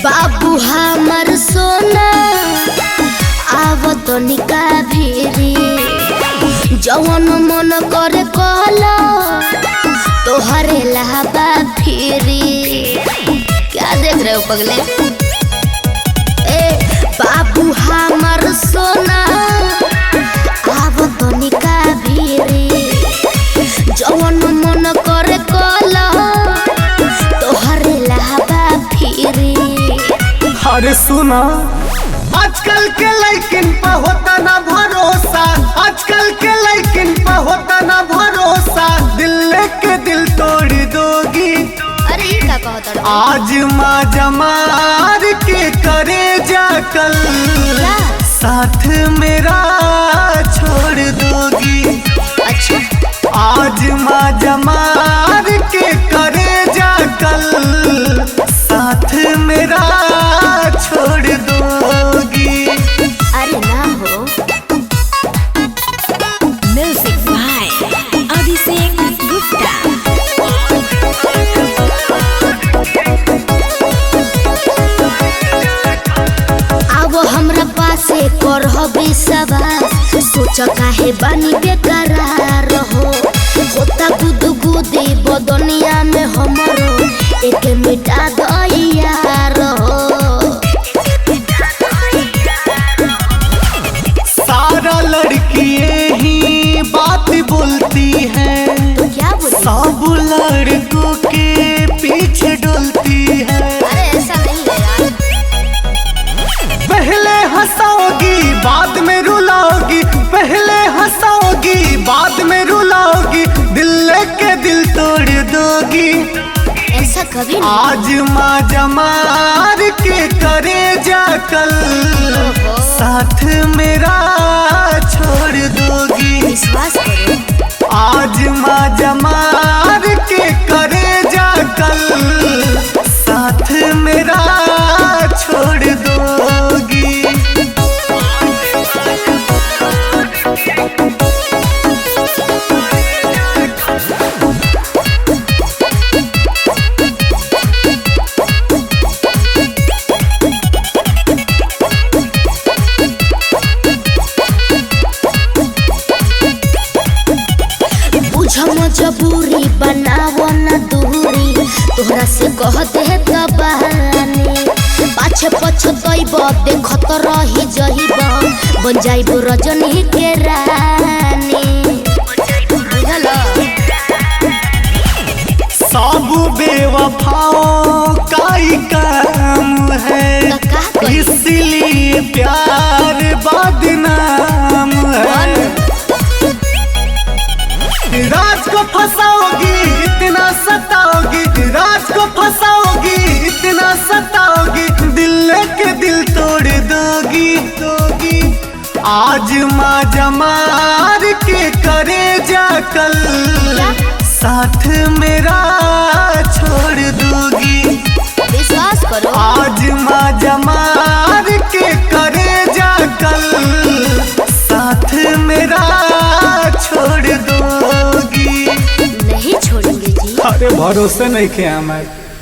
बाबू हमर सोना आवत निका भेरी जवन मन करे कहला तोहरे लहबा फेरी। क्या देख रहे हो पगले? ए बाबू हमर सोना आवत निका भेरी जवन मन करे कहला तोहरे लहबा फेरी। अरे सुना, आजकल के लड़किन पे होता ना भरोसा, आजकल के लड़किन पे होता ना भरोसा, दिल लेके दिल तोड़ दोगी। अरे ये क्या कहता है? आज माँ जमार के करे जा कल साथ मेरा छोड़ दोगी। अच्छा आज माँ जमार के करे जा कल साथ मेरा छोड़ दोगी। अरे ना हो। Music by Abhishek Gupta. अब हमरा पासे कर हबे सवाल सोच काहे बानी बेकरार हो होता गुदगुदी बदनिया में हमरो एक मिटा गइया रहो। सारा लड़की ही बात बोलती है, तो क्या बोले? सब लड़कों के पीछे डोलती है। अरे ऐसा नहीं है यार। पहले हंसाओगी बाद में रुलाओगी, पहले हंसाओगी बाद में रुलाओगी, दिल लेके दिल तोड़ दोगी। ऐसा कभी नहीं। आज माँ जमार के करे जा कल साथ मेरा छोड़ दोगी। विश्वास करो। आज माँ जमार के करे जा कल साथ मेरा छोड़ दोगी। मजबूरी बनावो न दूरी तोहरा से कहते है कबानी पाछे पछतइब देखत रही जहिब बन जाइब रजनी के रानी। सब बेवफाओं का ही काम है, इसलिए प्यार बदनाम है। राज को फंसाओगी इतना सताओगी, राज को फंसाओगी इतना सताओगी, दिल लेके दिल तोड़ दोगी। आज माँ जमार के करे जा कल साथ मेरा छोड़ दोगी। विश्वास करो। आज माँ जमार के करे जा कल साथ मेरा छोड़ दोगी। नहीं छोड़ेंगे जी। अरे भरोसे नहीं किया हमारे।